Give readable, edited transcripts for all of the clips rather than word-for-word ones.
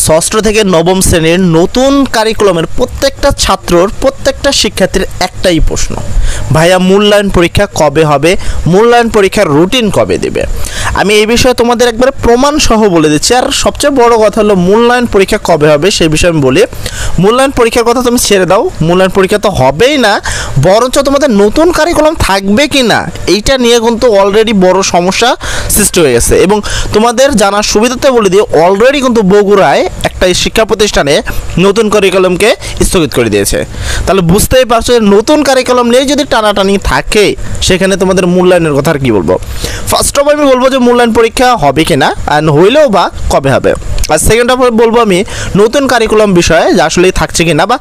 ষষ্ঠ থেকে নবম শ্রেণীর নতুন কারিকুলামের প্রত্যেকটা ছাত্রর প্রত্যেকটা শিক্ষার্থীর একটাই প্রশ্ন, ভাইয়া মূল্যায়ন পরীক্ষা কবে হবে, মূল্যায়ন পরীক্ষার রুটিন কবে দেবে। আমি এই বিষয়ে তোমাদের একবারে প্রমাণ সহ বলে দিচ্ছি। আর সবচেয়ে বড় কথা হলো মূল্যায়ন পরীক্ষা কবে হবে সেই বিষয়ে আমি বলি। মূল্যায়ন পরীক্ষার কথা তুমি ছেড়ে দাও, মূল্যায়ন পরীক্ষা তো হবেই না, বরঞ্চ তোমাদের নতুন কারিকুলাম থাকবে কি না এইটা নিয়ে কিন্তু অলরেডি বড় সমস্যা সৃষ্টি হয়ে গেছে। এবং তোমাদের জানার সুবিধাতে বলে দিই, অলরেডি কিন্তু বগুড়ায় একটা শিক্ষা প্রতিষ্ঠানে নতুন কারিকুলামকে স্থগিত করে দিয়েছে। তাহলে বুঝতেই পারছো নতুন কারিকুলাম নিয়ে যদি টানাটানি থাকে সেখানে তোমাদের মূল্যায়নের কথা আর কি বলবো। ফার্স্ট অফ আমি বলবো যে মূল্যায়ন পরীক্ষা হবে কিনা, আর হইলেও বা কবে হবে। আর সেকেন্ড অফ বলবো আমি নতুন কারিকুলাম বিষয়ে যে আসলে থাকছে কিনা বা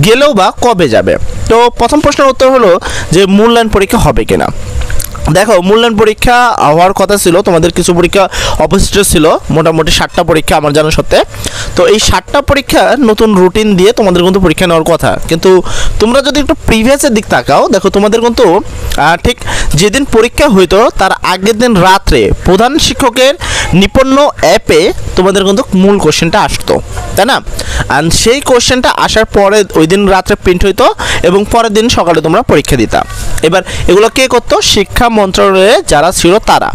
গেলেও বা কবে যাবে। তো প্রথম প্রশ্নের উত্তর হলো যে মূল্যায়ন পরীক্ষা হবে কিনা। দেখো, মূল্যায়ন পরীক্ষা হওয়ার কথা ছিল, তোমাদের কিছু পরীক্ষা অবশিষ্ট ছিল, মোটামুটি 7টা পরীক্ষা আমার জানা সত্ত্বে। তো এই 7টা পরীক্ষা নতুন রুটিন দিয়ে তোমাদের কিন্তু পরীক্ষা নেওয়ার কথা। কিন্তু তোমরা যদি একটু প্রিভিয়াসের দিক তাকাও, দেখো তোমাদের কিন্তু ঠিক যেদিন পরীক্ষা হইতো তার আগের দিন রাত্রে প্রধান শিক্ষকের নিপন্ন অ্যাপে তোমাদের কিন্তু মূল কোশ্চেনটা আসতো, তাই না? আর সেই কোশ্চেনটা আসার পরে ওই দিন রাত্রে প্রিন্ট হইতো এবং পরের দিন সকালে তোমরা পরীক্ষা দিতা। এবার এগুলো কে করতো? শিক্ষা মন্ত্রণালয়ে যারা ছিল তারা।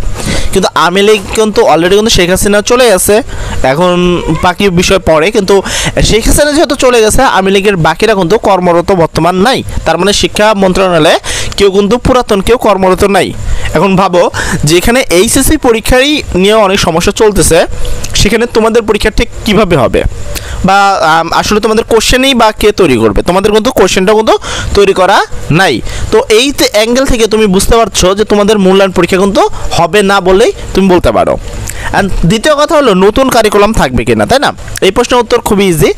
কিন্তু আওয়ামী লীগ কিন্তু অলরেডি কিন্তু শেখ হাসিনা চলে গেছে, এখন বাকি বিষয় পড়ে। কিন্তু শেখ হাসিনা যেহেতু চলে গেছে, আওয়ামী লীগের বাকিরা কিন্তু কর্মরত বর্তমান নাই। তার মানে শিক্ষা মন্ত্রণালয়ে কেউ কিন্তু পুরাতন কেউ কর্মরত নাই। এখন ভাবো যেখানে এইচএসসি পরীক্ষারই নিয়ে অনেক সমস্যা চলতেছে, সেখানে তোমাদের পরীক্ষা ঠিক কীভাবে হবে বা আসলে তোমাদের কোশ্চেনই বা কে তৈরি করবে? তোমাদের কিন্তু কোশ্চেনটা কিন্তু তৈরি করা নাই। তো এই অ্যাঙ্গেল থেকে তুমি বুঝতে পারছো যে তোমাদের মূল্যায়ন পরীক্ষা কিন্তু হবে না বলেই তুমি বলতে পারো। অ্যান্ড দ্বিতীয় কথা হলো নতুন কারিকুলাম থাকবে কিনা, তাই না? এই প্রশ্নের উত্তর খুবই ইজি।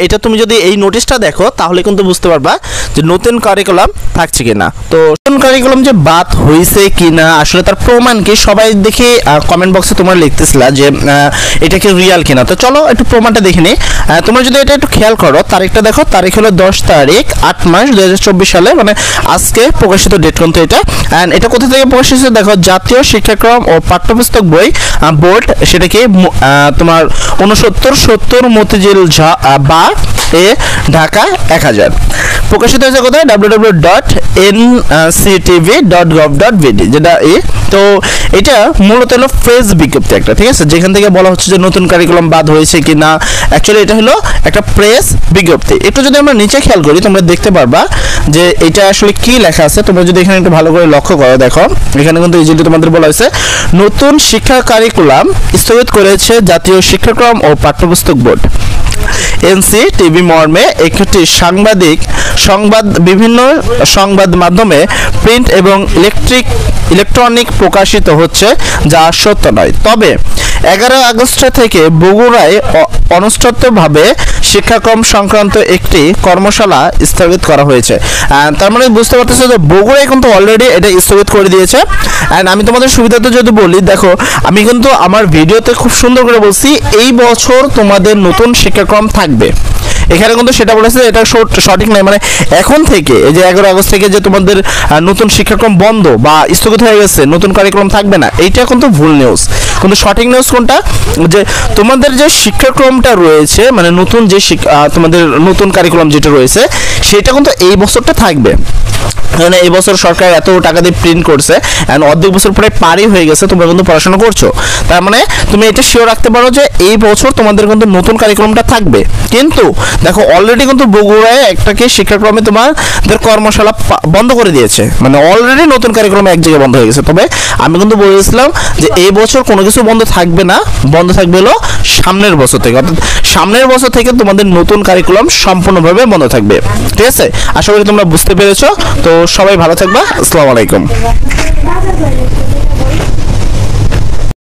এটা তুমি যদি এই নোটিশটা দেখো তাহলে কিন্তু বুঝতে পারবা যে নতুন কারিকুলাম থাকছে কিনা। তো নতুন কারিকুলাম যে বাদ হয়েছে কিনা আসলে তার প্রমাণ কি সবাই দেখে কমেন্ট বক্সে তোমরা লিখতেছিলা যে এটা কি রিয়াল কিনা। তো চলো একটু প্রমাণটা দেখে নিই। তোমরা যদি এটা একটু খেয়াল করো, তারিখটা দেখো, তারিখ হলো 10 তারিখ 8 মাস 2024 সালে, মানে আজকে প্রকাশিত ডেট কিন্তু এটা। অ্যান্ড এটা কোথা থেকে প্রকাশিত দেখো, জাতীয় শিক্ষাক্রম ও পাঠ্যপুস্তক বই বোর্ড, সেটা কি তোমার 6970 মতিঝিল বা এ ঢাকা 1000 প্রকাশিত হয়েছে কোথায়? www.nctv.gov.bd, যেটা তো এটা মূলত হলো প্রেস বিজ্ঞপ্তি একটা, ঠিক আছে, যেখান থেকে বলা হচ্ছে যে নতুন কারিকুলাম বাদ হয়েছে কি না। অ্যাকচুয়ালি এটা হলো একটা প্রেস বিজ্ঞপ্তি। একটু যদি আমরা নিচে খেয়াল করি তোমরা দেখতে পারবা যে এটা আসলে কি লেখা আছে। তোমরা যদি এখানে একটু ভালো করে লক্ষ্য করো, দেখো এখানে কিন্তু এই যেটা তোমাদের বলা হয়েছে, নতুন শিক্ষা কারিকুলাম স্থগিত করেছে জাতীয় শিক্ষাক্রম ও পাঠ্যপুস্তক বোর্ড। এনসিটিভি মর্মে একটি বিভিন্ন সংবাদ মাধ্যমে প্রিন্ট এবং ইলেকট্রনিক প্রকাশিত হচ্ছে, যা সত্য নয়। তবে 11 আগস্ট থেকে বগুড়ায় অনিশ্চিতভাবে শিক্ষাক্রম সংক্রান্ত একটি কর্মশালা স্থগিত করা হয়েছে। তার মানে বুঝতে পারতেছো যে বগুড়ায় কিন্তু অলরেডি এটা স্থগিত করে দিয়েছে। অ্যান্ড আমি তোমাদের সুবিধাতে যদি বলি, দেখো আমি কিন্তু আমার ভিডিওতে খুব সুন্দর করে বলছি এই বছর তোমাদের নতুন শিক্ষাক্রম থাকবে। এখানে কিন্তু সেটা বলেছে এটা সঠিক নয়, মানে এখন থেকে এই যে 11 আগস্ট থেকে যে তোমাদের নতুন শিক্ষাক্রম বন্ধ বা স্থগিত হয়ে গেছে, নতুন কারিকুলাম থাকবে না, এইটা কিন্তু ভুল নিউজ। কিন্তু সঠিক নিউজ কোনটা? যে তোমাদের যে শিক্ষাক্রমটা রয়েছে, মানে নতুন যে তোমাদের নতুন কারিকুলাম যেটা রয়েছে সেটা কিন্তু এই বছরটা থাকবে। মানে এই বছর সরকার এত টাকা দিয়ে প্রিন্ট করছে, অ্যান্ড অর্ধেক বছর প্রায় পারই হয়ে গেছে, তোমরা কিন্তু পড়াশোনা করছো। তার মানে তুমি এটা শিওর রাখতে পারো যে এই বছর তোমাদের কিন্তু নতুন কারিকুলামটা থাকবে। কিন্তু দেখো অলরেডি কিন্তু বগুড়ায় একটাকে শিক্ষাক্রমে তোমাদের কর্মশালা বন্ধ করে দিয়েছে, মানে অলরেডি নতুন কারিকুলাম এক জায়গায় বন্ধ হয়ে গেছে। তবে আমি কিন্তু বলেছিলাম যে এই বছর কোনো কিছু বন্ধ থাকবে না, বন্ধ থাকবে হলো সামনের বছর থেকে, অর্থাৎ সামনের বছর থেকে তোমাদের নতুন কারিকুলাম সম্পূর্ণভাবে বন্ধ থাকবে। ঠিক আছে, আশা করি তোমরা বুঝতে পেরেছো। তো সবাই ভালো থাকবা। আসসালামু আলাইকুম।